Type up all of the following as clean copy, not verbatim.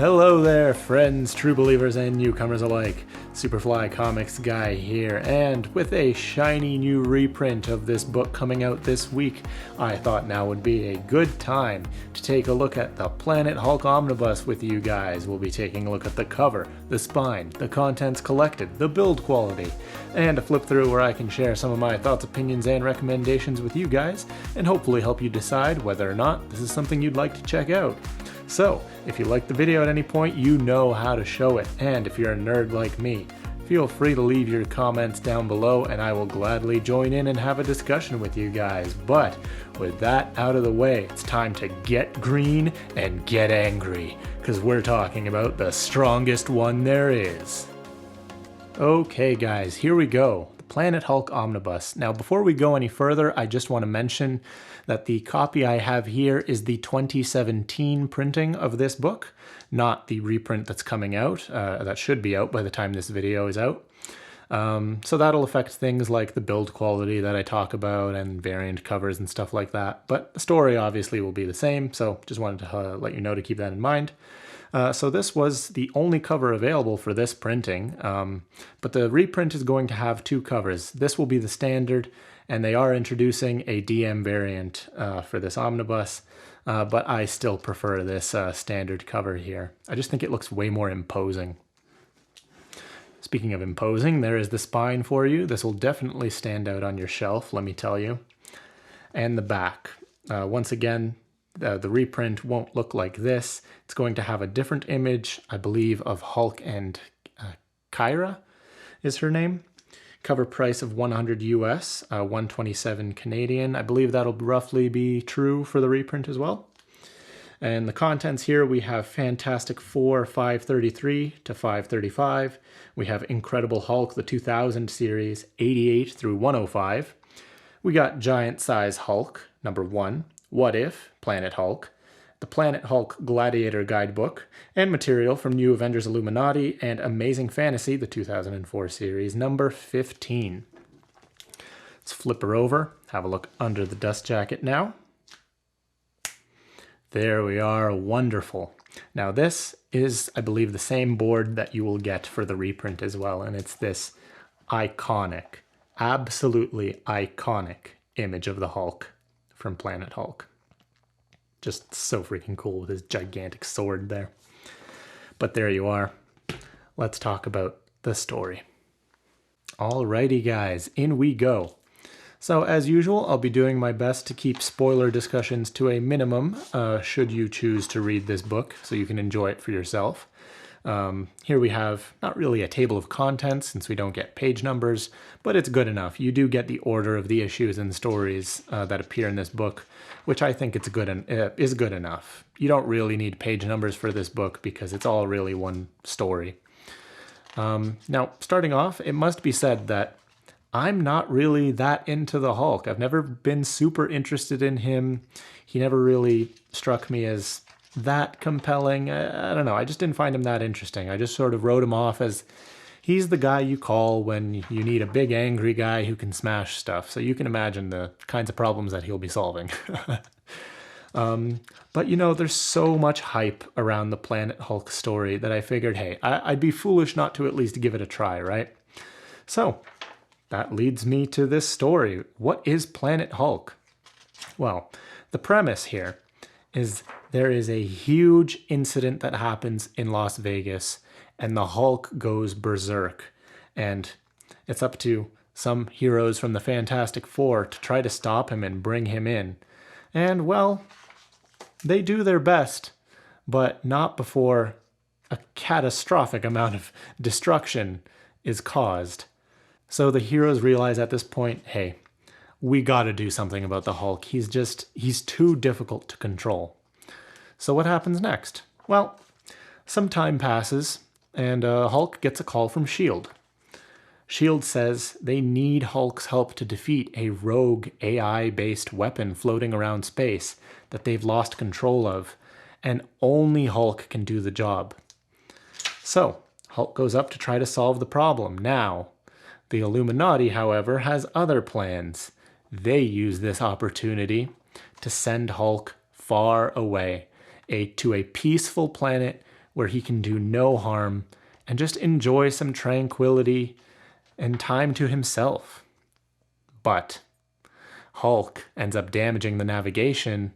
Hello there, friends, true believers, and newcomers alike. Superfly Comics Guy here, and with a shiny new reprint of this book coming out this week, I thought now would be a good time to take a look at the Planet Hulk Omnibus with you guys. We'll be taking a look at the cover, the spine, the contents collected, the build quality, and a flip through where I can share some of my thoughts, opinions, and recommendations with you guys, and hopefully help you decide whether or not this is something you'd like to check out. So, if you liked the video at any point, you know how to show it, and if you're a nerd like me, feel free to leave your comments down below and I will gladly join in and have a discussion with you guys. But with that out of the way, it's time to get green and get angry, because we're talking about the strongest one there is. Okay guys, here we go. Planet Hulk Omnibus. Now before we go any further, I just want to mention that the copy I have here is the 2017 printing of this book, not the reprint that's coming out. That should be out by the time this video is out. So that'll affect things like the build quality that I talk about and variant covers and stuff like that. But the story obviously will be the same, so just wanted to let you know to keep that in mind. So this was the only cover available for this printing, but the reprint is going to have two covers. This will be the standard, and they are introducing a DM variant for this omnibus, but I still prefer this standard cover here. I just think it looks way more imposing. Speaking of imposing, there is the spine for you. This will definitely stand out on your shelf, let me tell you. And the back. Once again, the reprint won't look like this. It's going to have a different image, I believe, of Hulk and Kyra is her name. Cover price of $100 US, 127 Canadian. I believe that'll roughly be true for the reprint as well. And the contents here, we have Fantastic Four 533 to 535. We have Incredible Hulk, the 2000 series, 88 through 105. We got Giant Size Hulk, number 1. What If, Planet Hulk, the Planet Hulk Gladiator Guidebook, and material from New Avengers Illuminati and Amazing Fantasy, the 2004 series, number 15. Let's flip her over, have a look under the dust jacket now. There we are, wonderful. Now this is, I believe, the same board that you will get for the reprint as well, and it's this iconic, absolutely iconic image of the Hulk from Planet Hulk. Just so freaking cool with his gigantic sword there. But there you are. Let's talk about the story. Alrighty guys, in we go. So as usual, I'll be doing my best to keep spoiler discussions to a minimum, should you choose to read this book, so you can enjoy it for yourself. Here we have not really a table of contents since we don't get page numbers, but it's good enough. You do get the order of the issues and stories that appear in this book, which I think is good enough. You don't really need page numbers for this book because it's all really one story. Now, starting off, it must be said that I'm not really that into the Hulk. I've never been super interested in him. He never really struck me as that compelling. I don't know, I just didn't find him that interesting. I just sort of wrote him off as he's the guy you call when you need a big angry guy who can smash stuff. So you can imagine the kinds of problems that he'll be solving. But you know, there's so much hype around the Planet Hulk story that I figured, hey, I'd be foolish not to at least give it a try, right? So that leads me to this story. What is Planet Hulk? Well, the premise here is there is a huge incident that happens in Las Vegas and the Hulk goes berserk, and it's up to some heroes from the Fantastic Four to try to stop him and bring him in. And well, they do their best, but not before a catastrophic amount of destruction is caused. So the heroes realize at this point, hey, we gotta do something about the Hulk. He's too difficult to control. So what happens next? Well, some time passes, and Hulk gets a call from S.H.I.E.L.D. S.H.I.E.L.D. says they need Hulk's help to defeat a rogue AI-based weapon floating around space that they've lost control of, and only Hulk can do the job. So, Hulk goes up to try to solve the problem. Now, the Illuminati, however, has other plans. They use this opportunity to send Hulk far away, to a peaceful planet where he can do no harm and just enjoy some tranquility and time to himself. But Hulk ends up damaging the navigation,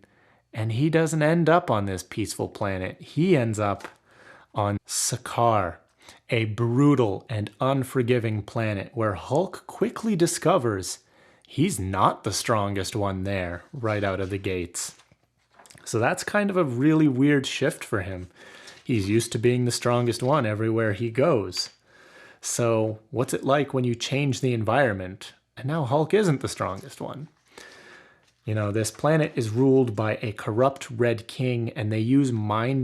and he doesn't end up on this peaceful planet. He ends up on Sakaar, a brutal and unforgiving planet where Hulk quickly discovers he's not the strongest one there right out of the gates. So that's kind of a really weird shift for him. He's used to being the strongest one everywhere he goes. So what's it like when you change the environment and now Hulk isn't the strongest one? You know, this planet is ruled by a corrupt Red King, and they use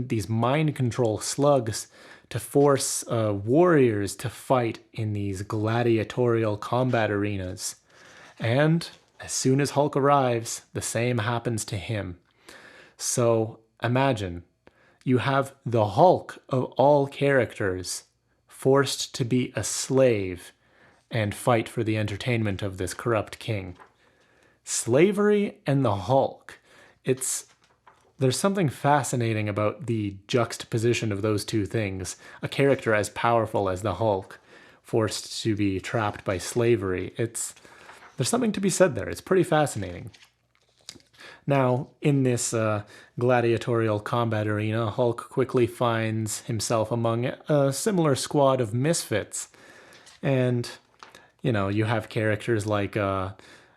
these mind control slugs to force warriors to fight in these gladiatorial combat arenas. And as soon as Hulk arrives, the same happens to him. So imagine you have the Hulk of all characters forced to be a slave and fight for the entertainment of this corrupt king. Slavery and the Hulk. There's something fascinating about the juxtaposition of those two things. A character as powerful as the Hulk, forced to be trapped by slavery. There's something to be said there. It's pretty fascinating. Now, in this gladiatorial combat arena, Hulk quickly finds himself among a similar squad of misfits. And, you know, you have characters like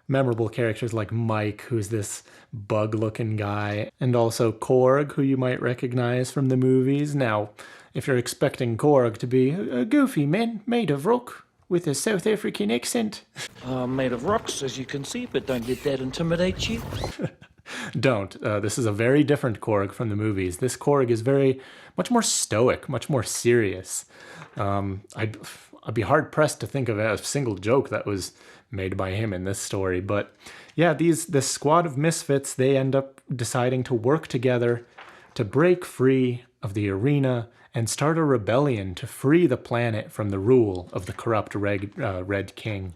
memorable characters like Mike, who's this bug-looking guy, and also Korg, who you might recognize from the movies. Now, if you're expecting Korg to be a goofy man made of rock with a South African accent... Made of rocks, as you can see, but don't let that intimidate you. Don't. This is a very different Korg from the movies. This Korg is much more stoic, much more serious. I'd be hard-pressed to think of a single joke that was made by him in this story. But yeah, this squad of misfits, they end up deciding to work together to break free of the arena and start a rebellion to free the planet from the rule of the corrupt Red King.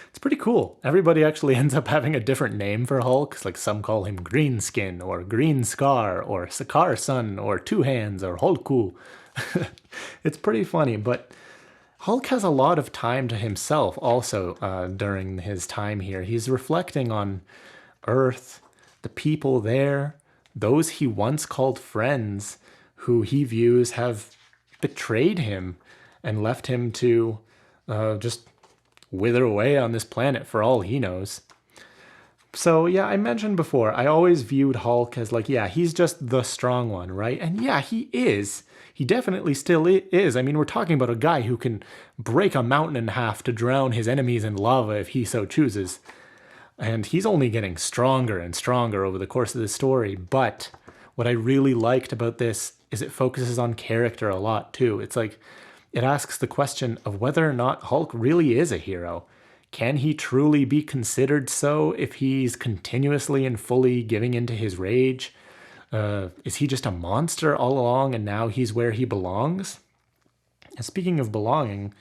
It's pretty cool. Everybody actually ends up having a different name for Hulk. Like some call him Greenskin or Green Scar or Sakaar Sun or Two Hands or Hulku. It's pretty funny, but Hulk has a lot of time to himself also during his time here. He's reflecting on Earth, the people there, those he once called friends, who he views have betrayed him and left him to just wither away on this planet for all he knows. So yeah, I mentioned before, I always viewed Hulk as like, yeah, he's just the strong one, right? And yeah, he is. He definitely still is. I mean, we're talking about a guy who can break a mountain in half to drown his enemies in lava if he so chooses. And he's only getting stronger and stronger over the course of the story. But what I really liked about this is it focuses on character a lot too. It's like, it asks the question of whether or not Hulk really is a hero. Can he truly be considered so if he's continuously and fully giving into his rage? Is he just a monster all along and now he's where he belongs? And speaking of belonging,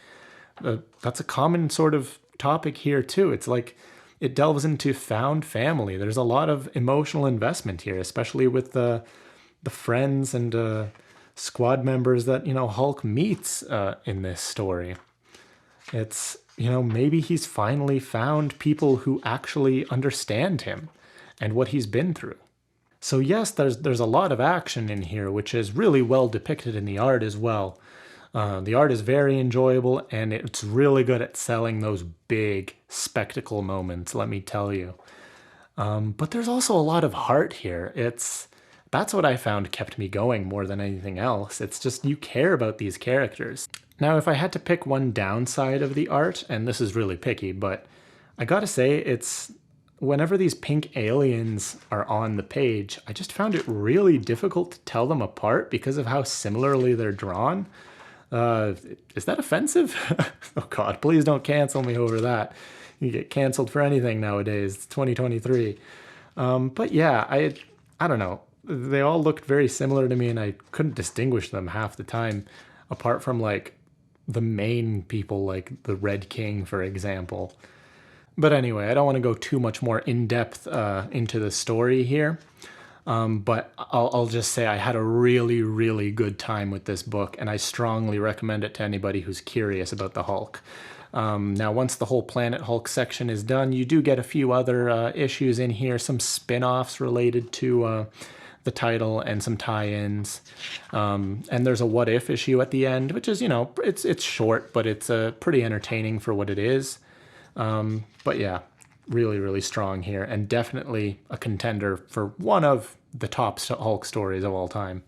that's a common sort of topic here too. It's like it delves into found family. There's a lot of emotional investment here, especially with the friends and squad members that, you know, Hulk meets in this story. It's, you know, maybe he's finally found people who actually understand him and what he's been through. So yes, there's a lot of action in here, which is really well depicted in the art as well. The art is very enjoyable, and it's really good at selling those big spectacle moments, let me tell you. But there's also a lot of heart here. That's what I found kept me going more than anything else. It's just you care about these characters. Now, if I had to pick one downside of the art, and this is really picky, but I gotta say it's whenever these pink aliens are on the page, I just found it really difficult to tell them apart because of how similarly they're drawn. Is that offensive? Oh God, please don't cancel me over that. You get canceled for anything nowadays. It's 2023. But yeah, I don't know. They all looked very similar to me and I couldn't distinguish them half the time, apart from like the main people like the Red King, for example. But anyway, I don't want to go too much more in depth into the story here. But I'll just say I had a really, really good time with this book, and I strongly recommend it to anybody who's curious about the Hulk. Now, once the whole Planet Hulk section is done, you do get a few other issues in here, some spin-offs related to the title and some tie-ins. And there's a what if issue at the end, which is, it's short, but it's pretty entertaining for what it is. But yeah, really, really strong here, and definitely a contender for one of the top Hulk stories of all time.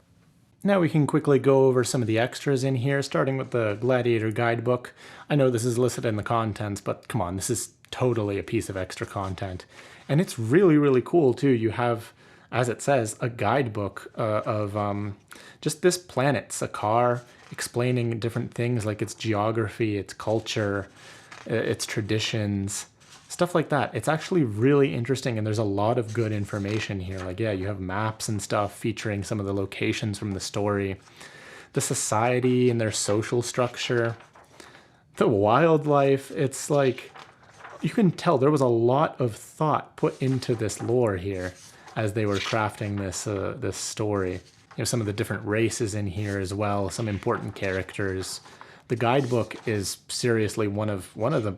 Now we can quickly go over some of the extras in here, starting with the Gladiator guidebook. I know this is listed in the contents, but come on, this is totally a piece of extra content. And it's really, really cool too. You have, as it says, a guidebook of just this planet, Sakaar, explaining different things like its geography, its culture, its traditions, stuff like that. It's actually really interesting, and there's a lot of good information here. Like, yeah, you have maps and stuff featuring some of the locations from the story, the society and their social structure, the wildlife. It's like, you can tell there was a lot of thought put into this lore here as they were crafting this story. You have some of the different races in here as well, some important characters. The guidebook is seriously one of the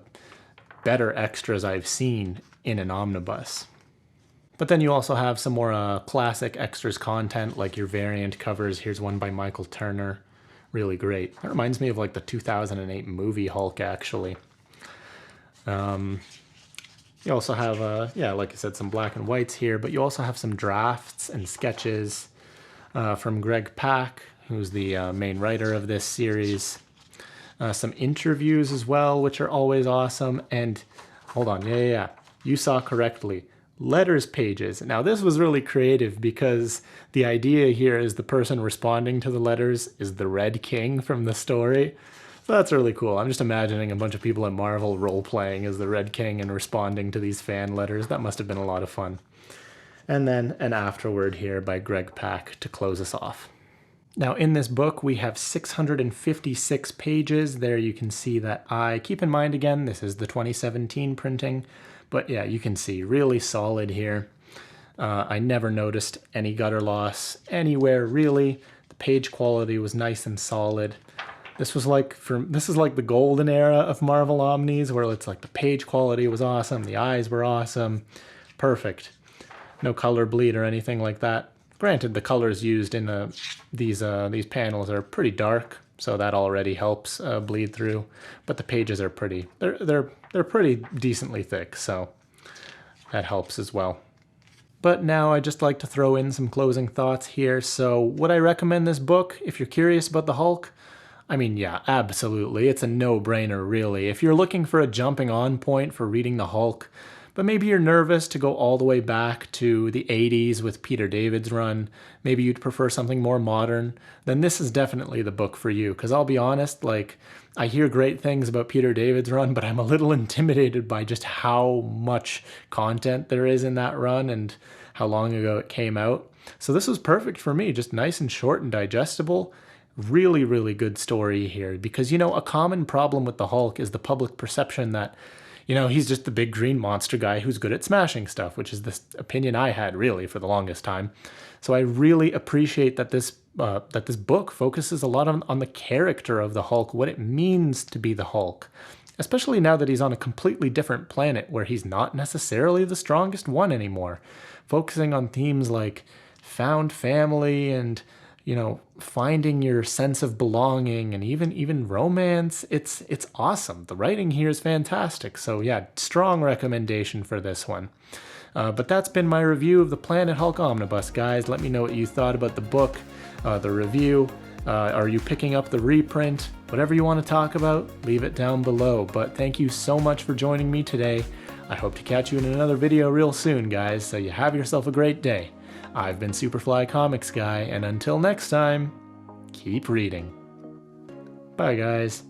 better extras I've seen in an omnibus. But then you also have some more classic extras content, like your variant covers. Here's one by Michael Turner. Really great. That reminds me of like the 2008 movie Hulk, actually. You also have, yeah, like I said, some black and whites here, but you also have some drafts and sketches from Greg Pak, who's the main writer of this series. Some interviews as well, which are always awesome. And hold on, yeah, you saw correctly. Letters pages. Now, this was really creative because the idea here is the person responding to the letters is the Red King from the story. So that's really cool. I'm just imagining a bunch of people at Marvel role-playing as the Red King and responding to these fan letters. That must have been a lot of fun. And then an afterword here by Greg Pak to close us off. Now, in this book, we have 656 pages. There you can see that keep in mind again, this is the 2017 printing, but yeah, you can see really solid here. I never noticed any gutter loss anywhere, really. The page quality was nice and solid. This is like the golden era of Marvel Omnis, where it's like the page quality was awesome, the eyes were awesome, perfect. No color bleed or anything like that. Granted, the colors used in these panels are pretty dark, so that already helps bleed through. But the pages are they're pretty decently thick, so that helps as well. But now I'd just like to throw in some closing thoughts here. So would I recommend this book if you're curious about the Hulk? I mean, yeah, absolutely. It's a no-brainer, really. If you're looking for a jumping-on point for reading the Hulk, but maybe you're nervous to go all the way back to the 80s with Peter David's run, maybe you'd prefer something more modern, then this is definitely the book for you. Because I'll be honest, like, I hear great things about Peter David's run, but I'm a little intimidated by just how much content there is in that run and how long ago it came out. So this was perfect for me, just nice and short and digestible. Really, really good story here. Because, a common problem with the Hulk is the public perception that he's just the big green monster guy who's good at smashing stuff, which is this opinion I had really for the longest time. So I really appreciate that this book focuses a lot on the character of the Hulk, what it means to be the Hulk, especially now that he's on a completely different planet where he's not necessarily the strongest one anymore, focusing on themes like found family and finding your sense of belonging and even romance. It's awesome. The writing here is fantastic. So yeah, strong recommendation for this one. But that's been my review of the Planet Hulk Omnibus, guys. Let me know what you thought about the book, the review. Are you picking up the reprint? Whatever you want to talk about, leave it down below. But thank you so much for joining me today. I hope to catch you in another video real soon, guys. So you have yourself a great day. I've been Superfly Comics Guy, and until next time, keep reading. Bye, guys.